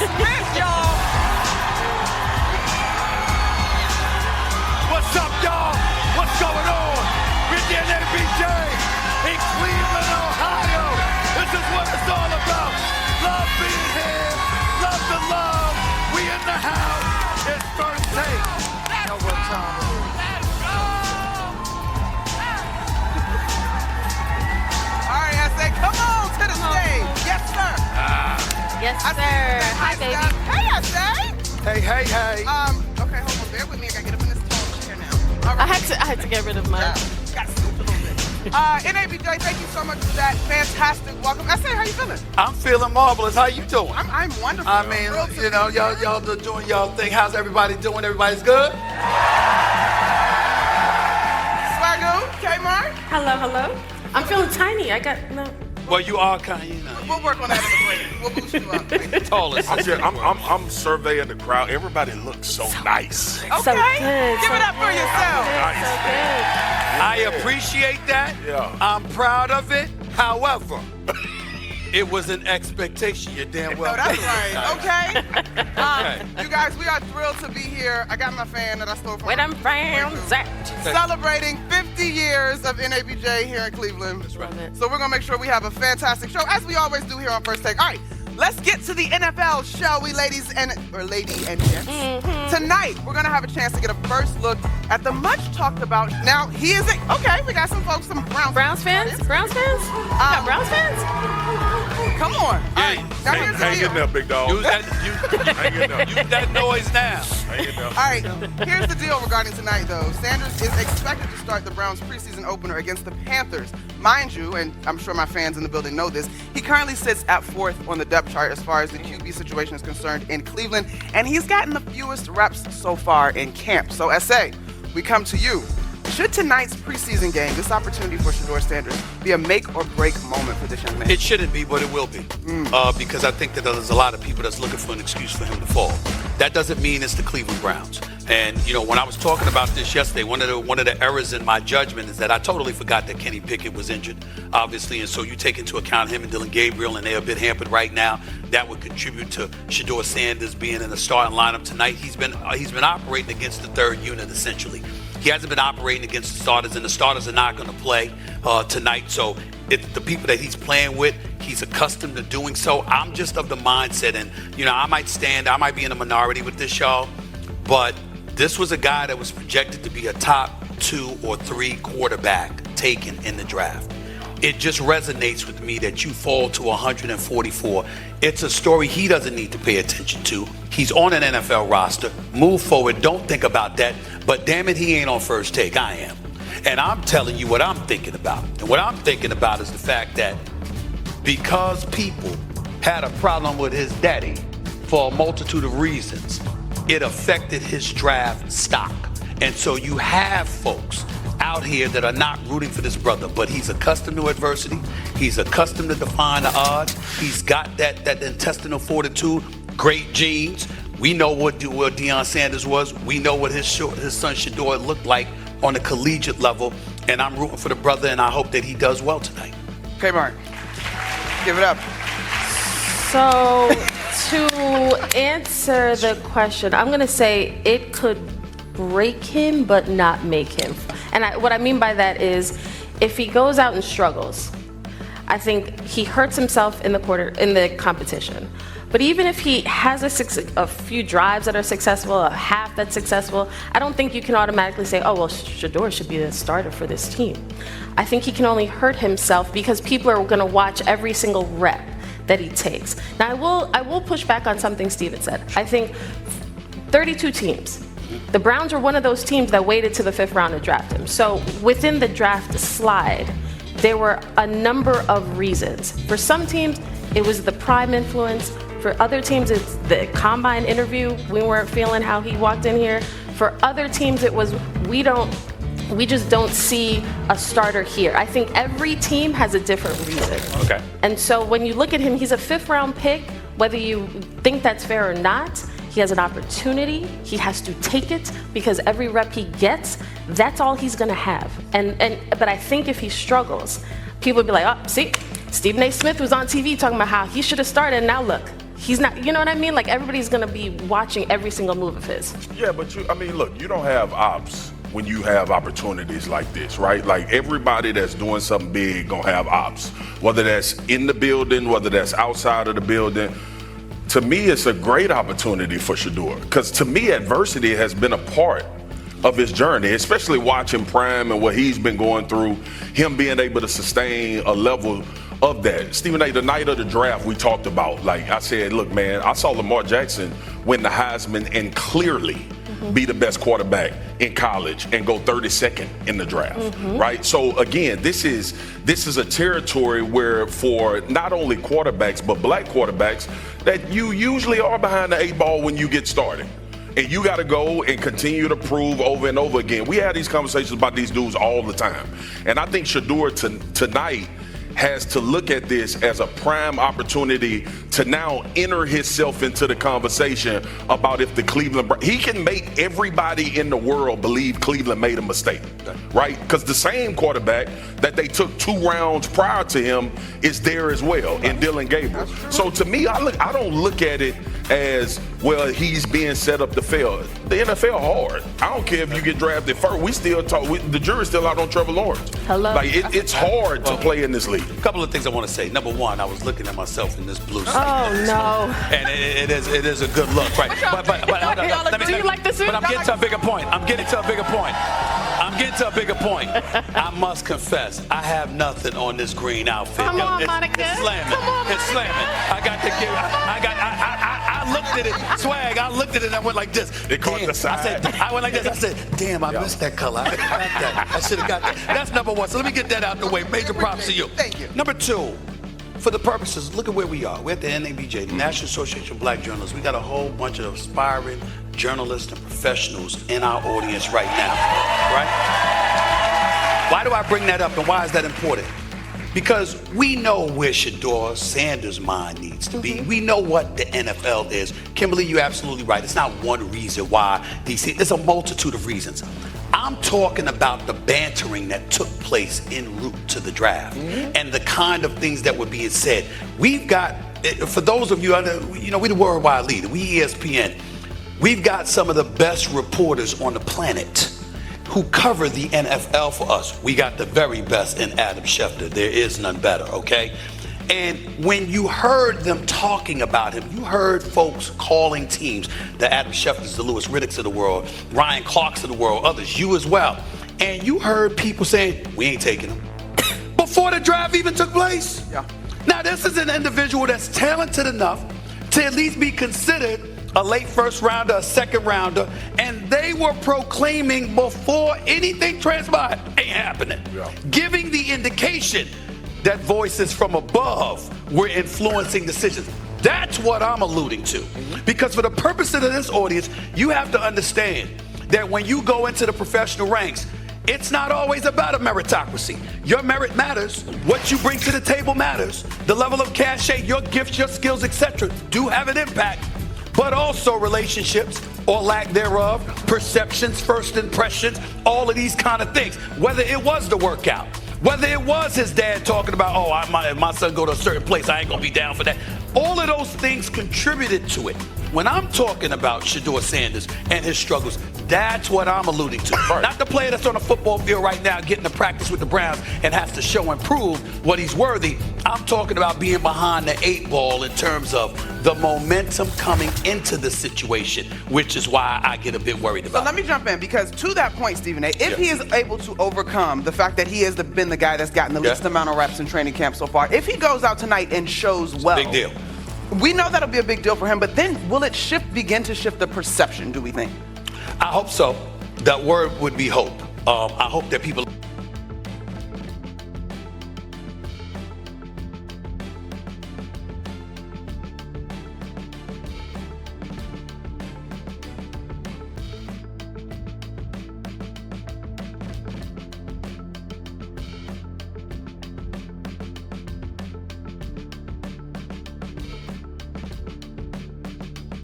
Smith, y'all. What's up, y'all? What's going on? We're the NABJ in Cleveland, Ohio. This is what it's all about. Love being here. Love the love. We in the house. It's first take. Know what time it is. All right, I say, come on to the stage. Yes, sir. Yes, sir. Hi, baby. Hey, I say. Hey, hey, hey. Okay, hold on. Bear with me. I gotta get up in this tall chair now. All right. I had to get rid of mine. Got to scoot a little bit. NABJ, thank you so much for that fantastic welcome. I say, how you feeling? I'm feeling marvelous. How you doing? I'm wonderful. I mean, you know, y'all doing y'all thing. How's everybody doing? Everybody's good? Swagoo, Kmart. Hello. I'm feeling tiny. I got no. Well, you are kind of, you know. We'll work on that in the break. We'll boost you up. Tallest. I'm surveying the crowd. Everybody looks so nice. Okay. So good. Give it up for yourself. So good. I appreciate that. Yeah. I'm proud of it. However, it was an expectation. You're damn well. No, that's right. Okay. You guys, we are thrilled to be here. I got my fan that I stole from. Where them fans at? Celebrating 50 years of NABJ here in Cleveland. That's right. So we're going to make sure we have a fantastic show, as we always do here on First Take. All right, let's get to the NFL, shall we, lady and gents? Tonight, we're going to have a chance to get a first look at the much talked about. Now, okay, we got some folks, some Browns Browns fans? Browns fans? Got Browns fans? Come on. All right, now here's the Hang deal. in there, big dog. Use that noise now. Hang in there. All right, here's the deal regarding tonight, though. Sanders is expected to start the Browns' preseason opener against the Panthers. Mind you, and I'm sure my fans in the building know this, he currently sits at 4th on the depth chart as far as the QB situation is concerned in Cleveland, and he's gotten the fewest reps so far in camp. So, SA, we come to you. Should tonight's preseason game, this opportunity for Shedeur Sanders, be a make-or-break moment for this young man? It shouldn't be, but it will be. Because I think that there's a lot of people that's looking for an excuse for him to fall. That doesn't mean it's the Cleveland Browns. And, you know, when I was talking about this yesterday, one of the errors in my judgment is that I totally forgot that Kenny Pickett was injured, obviously. And so you take into account him and Dylan Gabriel, and they're a bit hampered right now. That would contribute to Shedeur Sanders being in the starting lineup tonight. He's been operating against the third unit, essentially. He hasn't been operating against the starters, and the starters are not going to play tonight. So the people that he's playing with, he's accustomed to doing so. I'm just of the mindset, and, you know, I might be in a minority with this, y'all, but this was a guy that was projected to be a top 2 or 3 quarterback taken in the draft. It just resonates with me that you fall to 144. It's a story he doesn't need to pay attention to. He's on an NFL roster. Move forward. Don't think about that. But damn it, he ain't on First Take. I am. And I'm telling you what I'm thinking about. And what I'm thinking about is the fact that because people had a problem with his daddy for a multitude of reasons, it affected his draft stock. And so you have folks out here that are not rooting for this brother, but he's accustomed to adversity. He's accustomed to defying the odds. He's got that intestinal fortitude, great genes. We know what Deion Sanders was. We know what his son Shedeur looked like on a collegiate level. And I'm rooting for the brother, and I hope that he does well tonight. Okay, Mark, give it up. So, to answer the question, I'm going to say it could break him, but not make him. And what I mean by that is, if he goes out and struggles, I think he hurts himself in the competition. But even if he has a few drives that are successful, a half that's successful, I don't think you can automatically say, oh, well, Shedeur should be the starter for this team. I think he can only hurt himself because people are going to watch every single rep that he takes. Now, I will push back on something Steven said. I think 32 teams. The Browns were one of those teams that waited to the 5th round to draft him. So within the draft slide, there were a number of reasons. For some teams, it was the prime influence. For other teams, it's the combine interview. We weren't feeling how he walked in here. For other teams, it was we just don't see a starter here. I think every team has a different reason. Okay. And so when you look at him, he's a 5th round pick. Whether you think that's fair or not, he has an opportunity. He has to take it because every rep he gets, that's all he's gonna have. But I think if he struggles, people will be like, oh, see, Stephen A. Smith was on TV talking about how he should have started, and now look, he's not, you know what I mean? Like, everybody's going to be watching every single move of his. Yeah, but look, you don't have ops when you have opportunities like this, right? Like, everybody that's doing something big gonna have ops, whether that's in the building, whether that's outside of the building. To me, it's a great opportunity for Shedeur, because to me, adversity has been a part of his journey, especially watching Prime and what he's been going through, him being able to sustain a level of that. Stephen A., the night of the draft, we talked about, like I said, look, man, I saw Lamar Jackson win the Heisman and clearly be the best quarterback in college and go 32nd in the draft, right? So again, this is a territory where for not only quarterbacks, but black quarterbacks, that you usually are behind the 8 ball when you get started. And you got to go and continue to prove over and over again. We have these conversations about these dudes all the time. And I think Shedeur tonight has to look at this as a prime opportunity to now enter himself into the conversation about if the he can make everybody in the world believe Cleveland made a mistake, right? Because the same quarterback that they took 2 rounds prior to him is there as well in Dylan Gabriel. So to me, I don't look at it as, well, he's being set up to fail. The NFL hard. I don't care if you get drafted first. We still talk. The jury's still out on Trevor Lawrence. Hello. Like it's hard to play in this league. A couple of things I want to say. Number one, I was looking at myself in this blue suit. Oh, no. And it is a good look, right? But Do you like the suit? But I'm getting to a bigger point. I'm getting to a bigger point. I must confess, I have nothing on this green outfit. Come on, Monica. It's slamming. It's slamming. I looked at it, swag. I looked at it and I went like this. It caught the side. I went like this. I said, damn, I missed that color. I should have got that. That's number one. So let me get that out the way. Major props to you. Thank you. Number two, for the purposes, look at where we are. We're at the NABJ, the National Association of Black Journalists. We got a whole bunch of aspiring journalists and professionals in our audience right now, right? Why do I bring that up and why is that important? Because we know where Shedeur Sanders' mind needs to be. We know what the NFL is. Kimberly, you're absolutely right. It's not one reason why DC. There's a multitude of reasons. I'm talking about the bantering that took place en route to the draft and the kind of things that were being said. We've got, for those of you, we the worldwide leader, we ESPN. We've got some of the best reporters on the planet who cover the NFL for us. We got the very best in Adam Schefter. There is none better, okay? And when you heard them talking about him, you heard folks calling teams, the Adam Schefters, the Lewis Riddicks of the world, Ryan Clarks of the world, others, you as well. And you heard people saying, we ain't taking him. Before the draft even took place. Yeah. Now, this is an individual that's talented enough to at least be considered a late first rounder, a second rounder, and they were proclaiming before anything transpired, ain't happening. Yeah. Giving the indication that voices from above were influencing decisions. That's what I'm alluding to. Because for the purposes of this audience, you have to understand that when you go into the professional ranks, it's not always about a meritocracy. Your merit matters. What you bring to the table matters. The level of cachet, your gifts, your skills, etc. do have an impact. But also relationships or lack thereof, perceptions, first impressions, all of these kind of things. Whether it was the workout, whether it was his dad talking about, if my son go to a certain place, I ain't gonna be down for that. All of those things contributed to it. When I'm talking about Shedeur Sanders and his struggles, that's what I'm alluding to. Right. Not the player that's on the football field right now getting to practice with the Browns and has to show and prove what he's worthy. I'm talking about being behind the 8 ball in terms of the momentum coming into the situation, which is why I get a bit worried about it. So let me jump in, because to that point, Stephen A., if he is able to overcome the fact that he has been the guy that's gotten the least amount of reps in training camp so far, if he goes out tonight and shows well, big deal. We know that'll be a big deal for him, but then will it begin to shift the perception, do we think? I hope so. That word would be hope. I hope that people